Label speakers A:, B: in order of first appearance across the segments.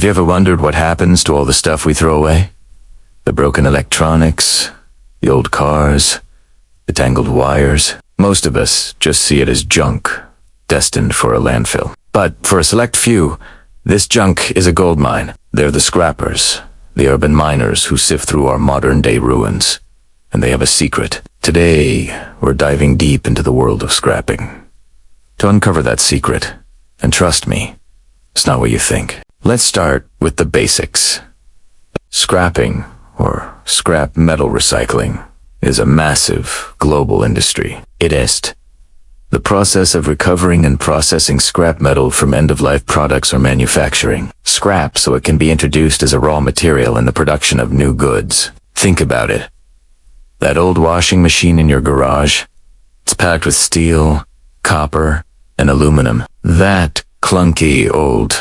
A: Have you ever wondered what happens to all the stuff we throw away? The broken electronics, the old cars, the tangled wires. Most of us just see it as junk, destined for a landfill. But for a select few, this junk is a gold mine. They're the scrappers, the urban miners who sift through our modern-day ruins. And they have a secret. Today, we're diving deep into the world of scrapping. To uncover that secret, and trust me, it's not what you think. Let's start with the basics. Scrapping, or scrap metal recycling, is a massive global industry. It is the process of recovering and processing scrap metal from end-of-life products or manufacturing. Scrap so it can be introduced as a raw material in the production of new goods. Think about it. That old washing machine in your garage, it's packed with steel, copper, and aluminum. That clunky old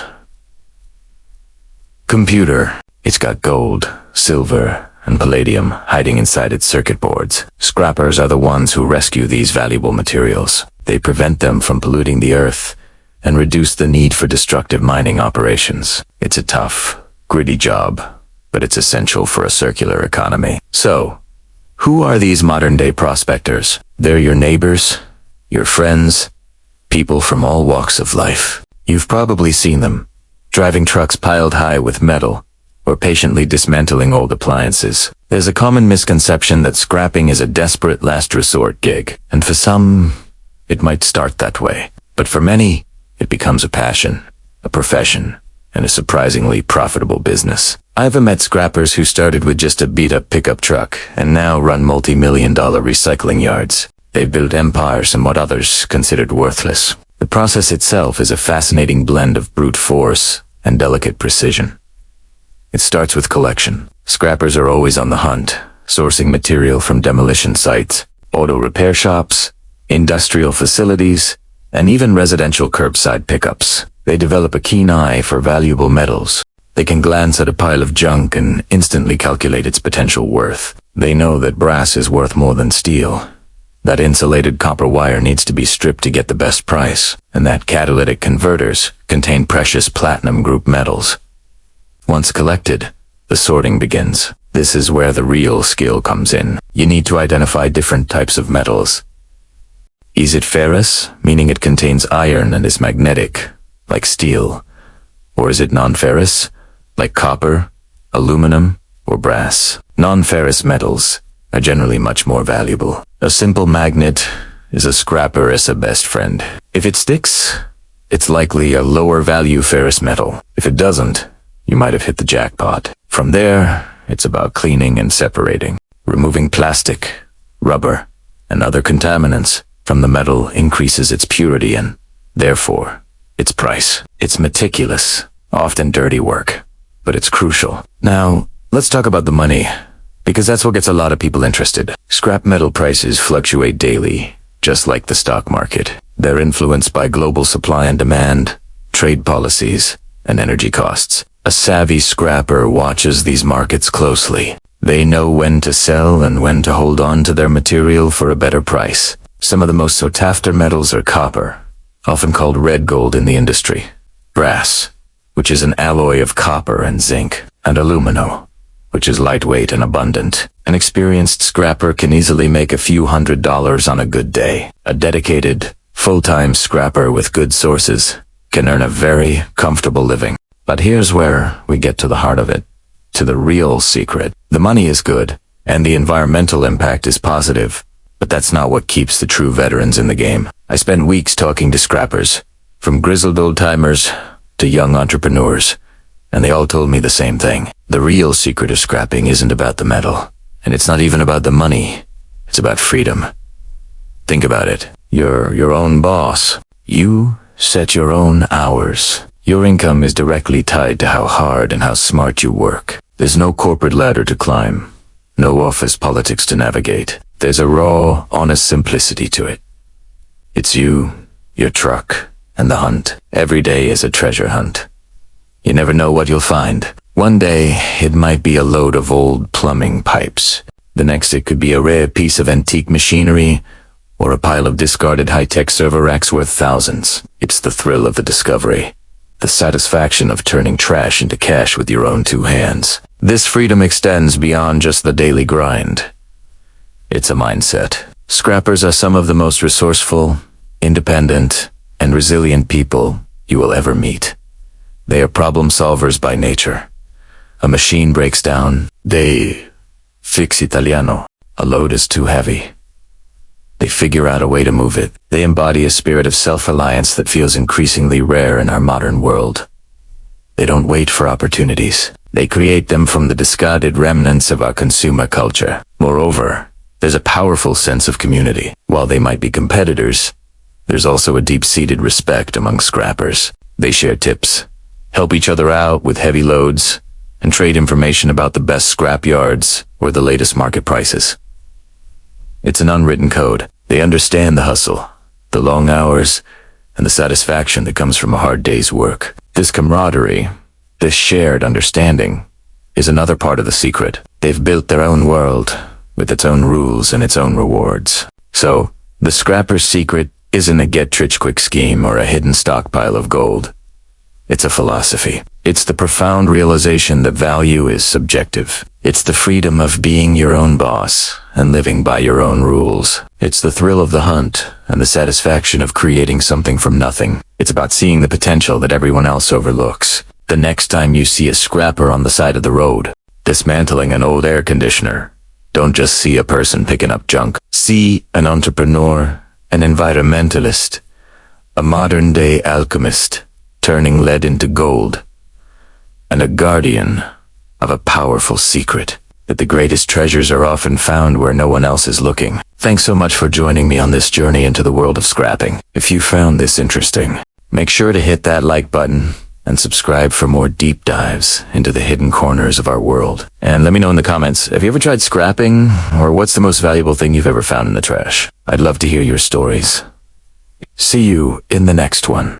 A: computer, it's got gold, silver, and palladium hiding inside its circuit boards. Scrappers are the ones who rescue these valuable materials. They prevent them from polluting the earth and reduce the need for destructive mining operations. It's a tough, gritty job, but it's essential for a circular economy. So, who are these modern-day prospectors? They're your neighbors, your friends, people from all walks of life. You've probably seen them, driving trucks piled high with metal, or patiently dismantling old appliances. There's a common misconception that scrapping is a desperate last resort gig, and for some, it might start that way. But for many, it becomes a passion, a profession, and a surprisingly profitable business. I've met scrappers who started with just a beat-up pickup truck and now run multi-million-dollar recycling yards. They've built empires in what others considered worthless. The process itself is a fascinating blend of brute force and delicate precision. It starts with collection. Scrappers are always on the hunt, sourcing material from demolition sites, auto repair shops, industrial facilities, and even residential curbside pickups. They develop a keen eye for valuable metals. They can glance at a pile of junk and instantly calculate its potential worth. They know that brass is worth more than steel, that insulated copper wire needs to be stripped to get the best price, and that catalytic converters contain precious platinum group metals. Once collected, the sorting begins. This is where the real skill comes in. You need to identify different types of metals. Is it ferrous, meaning it contains iron and is magnetic, like steel? Or is it non-ferrous, like copper, aluminum, or brass? Non-ferrous metals are generally much more valuable. A simple magnet is a scrapper's best friend. If it sticks, it's likely a lower value ferrous metal. If it doesn't, you might have hit the jackpot. From there, it's about cleaning and separating. Removing plastic, rubber, and other contaminants from the metal increases its purity and, therefore, its price. It's meticulous, often dirty work, but it's crucial. Now, let's talk about the money, because that's what gets a lot of people interested. Scrap metal prices fluctuate daily, just like the stock market. They're influenced by global supply and demand, trade policies, and energy costs. A savvy scrapper watches these markets closely. They know when to sell and when to hold on to their material for a better price. Some of the most sought-after metals are copper, often called red gold in the industry, brass, which is an alloy of copper and zinc, and aluminum, which is lightweight and abundant. An experienced scrapper can easily make a few $100s on a good day. A dedicated, full-time scrapper with good sources can earn a very comfortable living. But here's where we get to the heart of it, to the real secret. The money is good, and the environmental impact is positive, but that's not what keeps the true veterans in the game. I spent weeks talking to scrappers, from grizzled old-timers to young entrepreneurs, and they all told me the same thing. The real secret of scrapping isn't about the metal, and it's not even about the money. It's about freedom. Think about it. You're your own boss. You set your own hours. Your income is directly tied to how hard and how smart you work. There's no corporate ladder to climb, no office politics to navigate. There's a raw, honest simplicity to it. It's you, your truck, and the hunt. Every day is a treasure hunt. You never know what you'll find. One day, it might be a load of old plumbing pipes. The next, it could be a rare piece of antique machinery, or a pile of discarded high-tech server racks worth thousands. It's the thrill of the discovery, the satisfaction of turning trash into cash with your own two hands. This freedom extends beyond just the daily grind. It's a mindset. Scrappers are some of the most resourceful, independent, and resilient people you will ever meet. They are problem solvers by nature. A machine breaks down, they fix Italiano. A load is too heavy. They figure out a way to move it. They embody a spirit of self-reliance that feels increasingly rare in our modern world. They don't wait for opportunities. They create them from the discarded remnants of our consumer culture. Moreover, there's a powerful sense of community. While they might be competitors, there's also a deep-seated respect among scrappers. They share tips, help each other out with heavy loads, and trade information about the best scrap yards or the latest market prices. It's an unwritten code. They understand the hustle, the long hours, and the satisfaction that comes from a hard day's work. This camaraderie, this shared understanding, is another part of the secret. They've built their own world, with its own rules and its own rewards. So, the scrapper's secret isn't a get-rich-quick scheme or a hidden stockpile of gold. It's a philosophy. It's the profound realization that value is subjective. It's the freedom of being your own boss and living by your own rules. It's the thrill of the hunt and the satisfaction of creating something from nothing. It's about seeing the potential that everyone else overlooks. The next time you see a scrapper on the side of the road, dismantling an old air conditioner, don't just see a person picking up junk. See an entrepreneur, an environmentalist, a modern-day alchemist, turning lead into gold, and a guardian of a powerful secret, that the greatest treasures are often found where no one else is looking. Thanks so much for joining me on this journey into the world of scrapping. If you found this interesting, make sure to hit that like button and subscribe for more deep dives into the hidden corners of our world. And let me know in the comments, have you ever tried scrapping, or what's the most valuable thing you've ever found in the trash? I'd love to hear your stories. See you in the next one.